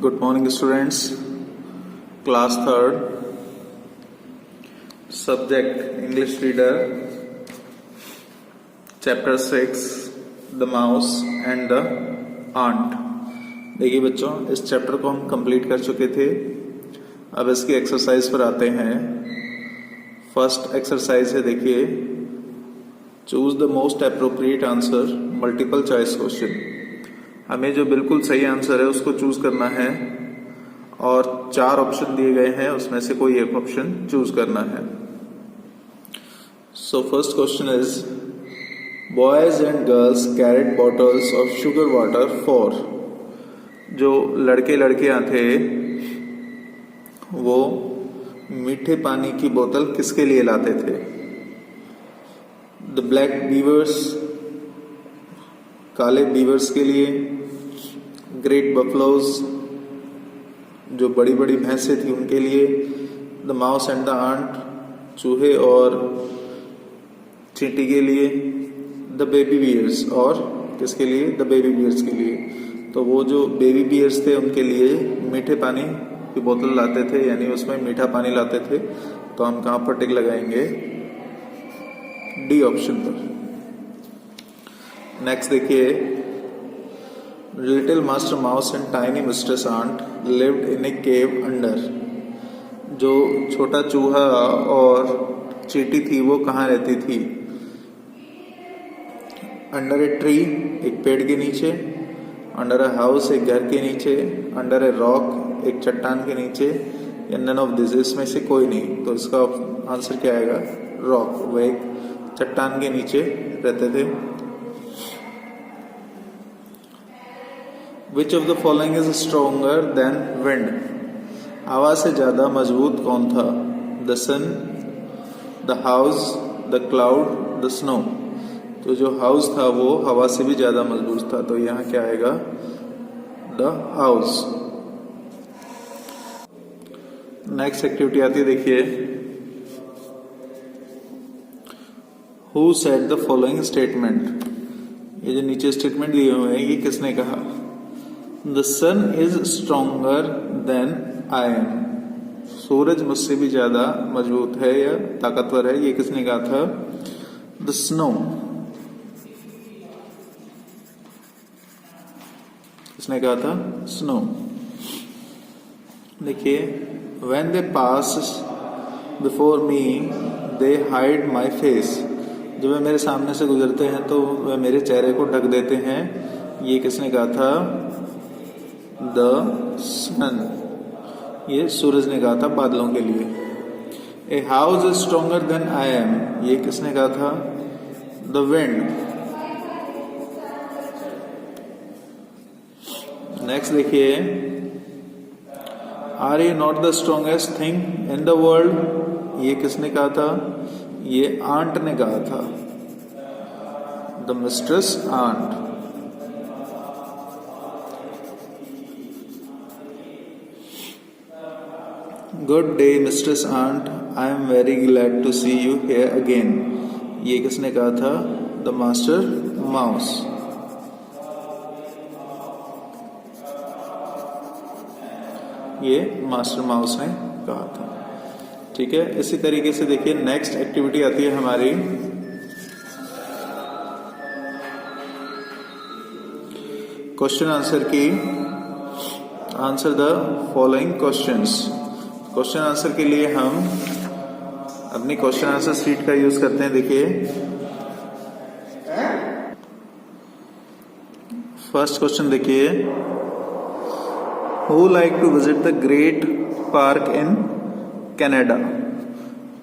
Good morning, students. Class 3rd, subject English reader, chapter 6, the mouse and the ant. देखिए बच्चों, इस chapter को हम कंप्लीट कर चुके थे. अब इसकी एक्सरसाइज पर आते हैं. फर्स्ट एक्सरसाइज है, देखिए, choose the most appropriate answer, multiple choice question. हमें जो बिल्कुल सही आंसर है उसको चूज करना है और 4 ऑप्शन दिए गए हैं, उसमें से कोई एक ऑप्शन चूज करना है. So first question is, boys and girls carried bottles of sugar water for. जो लड़के लड़कियां थे वो मीठे पानी की बोतल किसके लिए लाते थे? द ब्लैक बीवर्स, काले बीवर्स के लिए. ग्रेट बफलोज, जो बड़ी बड़ी भैंसें थी उनके लिए. The mouse and the ant, चूहे और चींटी के लिए. द बेबी बियर्स, और किसके लिए? द बेबी बियर्स के लिए. तो वो जो बेबी बियर्स थे उनके लिए मीठे पानी की बोतल लाते थे, यानी उसमें मीठा पानी लाते थे. तो हम कहाँ पर टिक लगाएंगे? डी ऑप्शन पर. नेक्स्ट देखिए, little master mouse and tiny mistress ant lived in a cave under. जो छोटा चूहा और चींटी थी वो कहाँ रहती थी? अंडर ए ट्री, एक पेड़ के नीचे. अंडर ए हाउस, एक घर के नीचे. अंडर ए रॉक, एक चट्टान के नीचे. या नन ऑफ दिस, इसमें से कोई नहीं. तो इसका आंसर क्या आएगा? रॉक. वो एक चट्टान के नीचे रहते थे. Which of the following is stronger than wind? हवा से ज्यादा मजबूत कौन था? The sun, the house, the cloud, the snow. तो जो हाउस था वो हवा से भी ज्यादा मजबूत था. तो यहाँ क्या आएगा? The house. नेक्स्ट एक्टिविटी आती है, देखिए. Who said the following statement? ये जो नीचे स्टेटमेंट दिए हुए हैं ये किसने कहा? The sun is stronger than I am. सूरज मुझसे भी ज्यादा मजबूत है या ताकतवर है, ये किसने कहा था? The snow. किसने कहा था? Snow. देखिए, when they pass before me, they hide my face. जब वे मेरे सामने से गुजरते हैं तो वे मेरे चेहरे को ढक देते हैं. ये किसने कहा था? The sun. ये सूरज ने कहा था बादलों के लिए. A house is stronger than I am. ये किसने कहा था? The wind. नेक्स्ट देखिए, are you not the strongest thing in the world. ये किसने कहा था? ये आंट ने कहा था. The mistress ant. Good day mistress ant, I am very glad to see you here again. ये किसने कहा था? The master mouse. ये मास्टर माउस ने कहा था. ठीक है. इसी तरीके से देखिए, नेक्स्ट एक्टिविटी आती है हमारी क्वेश्चन आंसर की. Answer the following questions. Question answer के लिए हम अपनी क्वेश्चन आंसर शीट का यूज करते हैं. देखिए, फर्स्ट क्वेश्चन देखिए, who like to visit the great park in Canada.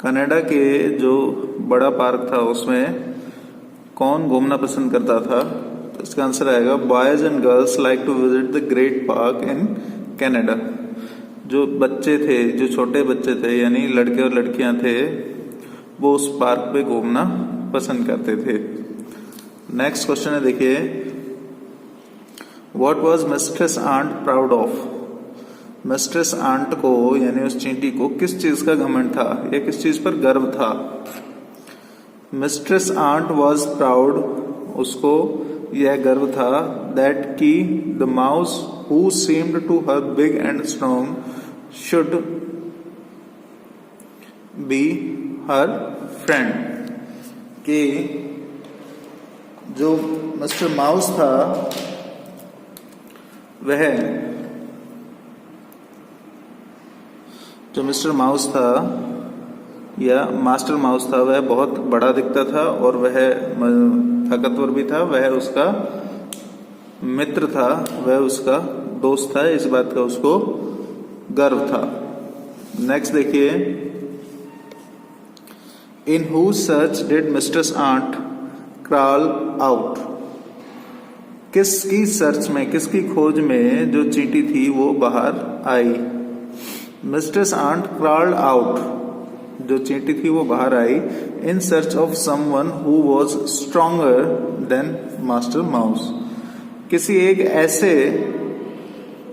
Canada के जो बड़ा पार्क था उसमें कौन घूमना पसंद करता था? तो इसका आंसर आएगा, boys and girls like to visit the great park in Canada. जो बच्चे थे, जो छोटे बच्चे थे, यानी लड़के और लड़कियां थे, वो उस पार्क पे घूमना पसंद करते थे. नेक्स्ट क्वेश्चन है, देखिए, what was mistress ant proud of. Mistress ant को, यानी उस चींटी को, किस चीज का घमंड था या किस चीज पर गर्व था? मिस्ट्रेस आंट वाज प्राउड, उसको यह गर्व था. दैट कि the mouse who seemed to her big and strong should be her friend, कि जो मिस्टर माउस था वह या मास्टर माउस था वह बहुत बड़ा दिखता था और वह ताकतवर भी था, वह उसका मित्र था, वह उसका दोस्त था, इस बात का उसको गर्व था। नेक्स्ट देखिए, in who search did mistress ant crawl out, किसकी सर्च में, किसकी खोज में जो चींटी थी वो बाहर आई। मिस्टर्स आंट क्रॉल्ड आउट, जो चींटी थी वो बाहर आई in search of someone who was stronger than master mouse, किसी एक ऐसे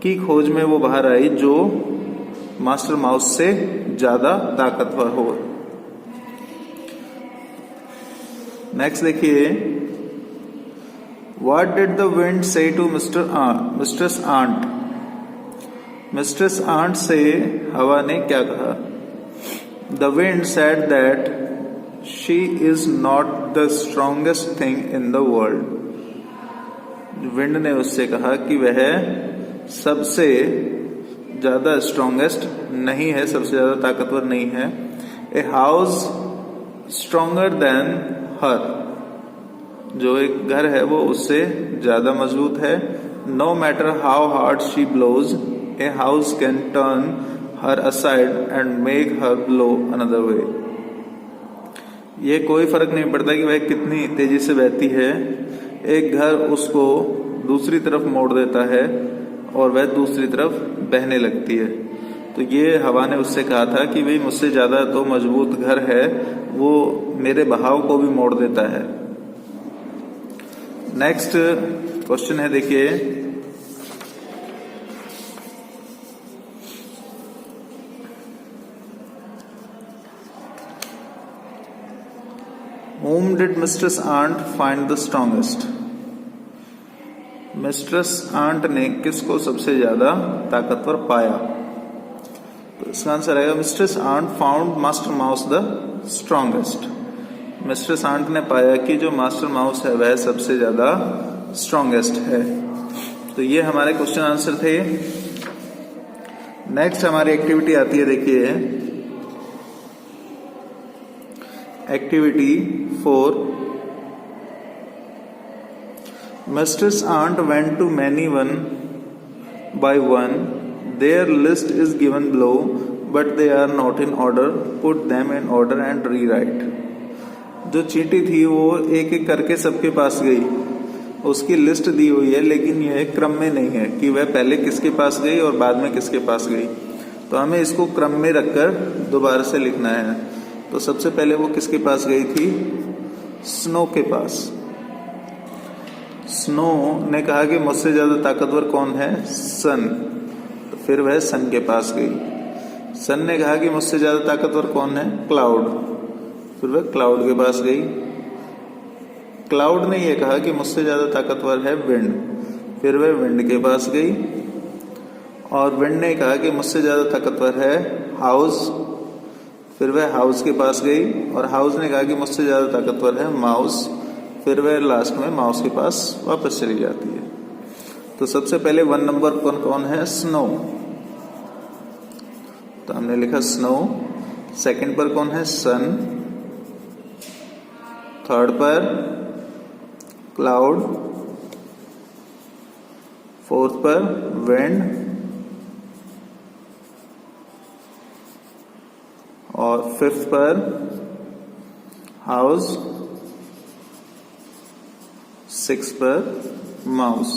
की खोज में वो बाहर आई जो मास्टर माउस से ज्यादा ताकतवर हो। नेक्स्ट देखिए, what did the wind say to mistress ant, mistress ant से हवा ने क्या कहा। The wind said that she is not the strongest thing in the world, wind ने उससे कहा कि वह सबसे ज्यादा स्ट्रॉन्गेस्ट नहीं है, सबसे ज्यादा ताकतवर नहीं है। A house stronger than her, जो एक घर है वो उससे ज्यादा मजबूत है। No matter how hard she blows, a house can turn her aside and make her blow another way, ये कोई फर्क नहीं पड़ता कि वह कितनी तेजी से बहती है, एक घर उसको दूसरी तरफ मोड़ देता है और वह दूसरी तरफ बहने लगती है। तो ये हवा ने उससे कहा था कि भाई मुझसे ज्यादा तो मजबूत घर है, वो मेरे बहाव को भी मोड़ देता है। नेक्स्ट क्वेश्चन है, देखिए, Whom did Mistress Ant find the strongest? Mistress ant ने किसको सबसे ज्यादा ताकतवर पाया। तो इसका आंसर आएगा mistress ant found master mouse the strongest. Mistress ant ने पाया कि जो मास्टर माउस है वह सबसे ज्यादा स्ट्रॉन्गेस्ट है। तो ये हमारे क्वेश्चन आंसर थे। नेक्स्ट हमारी एक्टिविटी आती है, देखिए activity 4। Mistress Aunt went to many one by one. Their list is given below, but they are not in order. Put them in order and rewrite. जो चींटी थी वो एक एक करके सबके पास गई, उसकी लिस्ट दी हुई है, लेकिन यह क्रम में नहीं है कि वह पहले किसके पास गई और बाद में किसके पास गई। तो हमें इसको क्रम में रखकर दोबारा से लिखना है। तो सबसे पहले वो किसके पास गई थी? स्नो के पास। स्नो ने कहा कि मुझसे ज्यादा ताकतवर कौन है? सन। तो फिर वह सन के पास गई। सन ने कहा कि मुझसे ज्यादा ताकतवर कौन है? क्लाउड। फिर वह क्लाउड के पास गई। क्लाउड ने यह कहा कि मुझसे ज्यादा ताकतवर है विंड। फिर वह विंड के पास गई। और विंड ने कहा कि मुझसे ज्यादा ताकतवर है हाउस। फिर वह हाउस के पास गई और हाउस ने कहा कि मुझसे ज्यादा ताकतवर है माउस। फिर वह लास्ट में माउस के पास वापस चली जाती है। तो सबसे पहले 1 नंबर पर कौन है? स्नो। तो हमने लिखा स्नो। सेकंड पर कौन है? सन। थर्ड पर क्लाउड। फोर्थ पर विंड। और फिफ्थ पर हाउस। 6 पर माउस।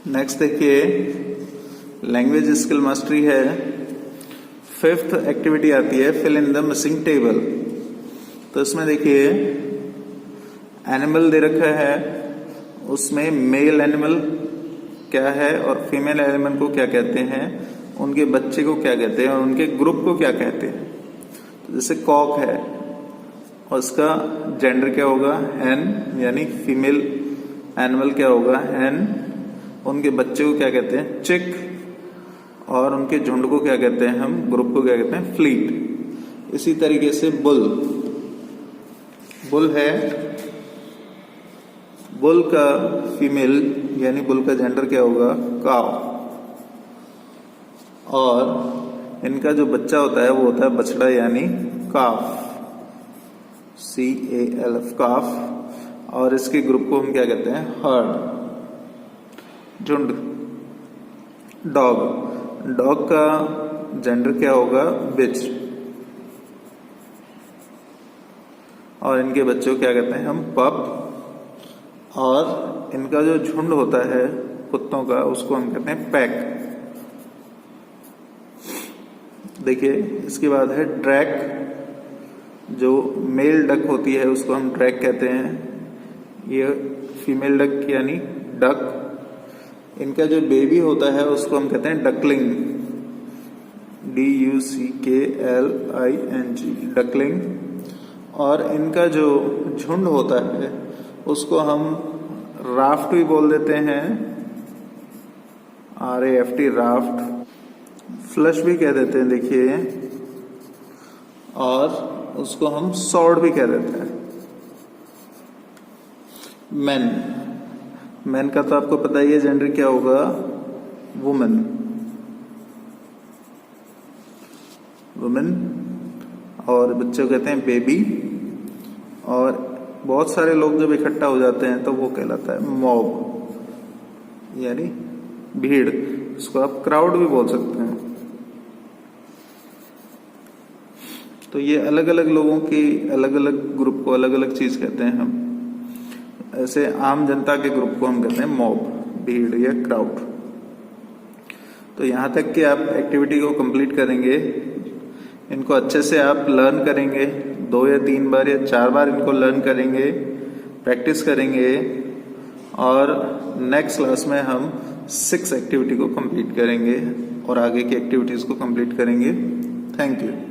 नेक्स्ट देखिए लैंग्वेज स्किल मास्टरी है। 5th एक्टिविटी आती है fill in the missing table. तो इसमें देखिए एनिमल दे रखा है, उसमें मेल एनिमल क्या है और फीमेल एनिमल को क्या कहते हैं, उनके बच्चे को क्या कहते हैं और उनके ग्रुप को क्या कहते हैं। तो जैसे कॉक है, और उसका जेंडर क्या होगा, हैन, यानी फीमेल एनिमल क्या होगा, हैन। उनके बच्चे को क्या कहते हैं, चिक। और उनके झुंड को क्या कहते हैं हम, ग्रुप को क्या कहते हैं, फ्लीट। इसी तरीके से बुल है, बुल का फीमेल यानी बुल का जेंडर क्या होगा, काव। और इनका जो बच्चा होता है वो होता है बछड़ा यानी काफ, CALF, काफ। और इसके ग्रुप को हम क्या कहते हैं, हर्ड, झुंड। डॉग का जेंडर क्या होगा, बिच। और इनके बच्चों को क्या कहते हैं हम, पप। और इनका जो झुंड होता है कुत्तों का उसको हम कहते हैं पैक। देखिए इसके बाद है ड्रैक। जो मेल डक होती है उसको हम ड्रैक कहते हैं, ये फीमेल डक यानी डक। इनका जो बेबी होता है उसको हम कहते हैं डकलिंग, DUCKLING, डकलिंग। और इनका जो झुंड होता है उसको हम राफ्ट भी बोल देते हैं, RAFT, राफ्ट। फ्लश भी कह देते हैं, देखिए। और उसको हम सॉर्ड भी कह देते हैं। मैन का तो आपको पता ही है जेंडर क्या होगा, वुमेन। और बच्चे को कहते हैं बेबी। और बहुत सारे लोग जब इकट्ठा हो जाते हैं तो वो कहलाता है मॉब, यानी भीड़। इसको आप क्राउड भी बोल सकते हैं। तो ये अलग अलग लोगों की अलग अलग ग्रुप को अलग अलग चीज कहते हैं हम। ऐसे आम जनता के ग्रुप को हम कहते हैं मॉब, भीड़ या क्राउड। तो यहाँ तक कि आप एक्टिविटी को कंप्लीट करेंगे, इनको अच्छे से आप लर्न करेंगे, 2 या 3 बार या 4 बार इनको लर्न करेंगे, प्रैक्टिस करेंगे। और नेक्स्ट क्लास में हम 6 एक्टिविटी को कंप्लीट करेंगे और आगे की एक्टिविटीज को कंप्लीट करेंगे। Thank you.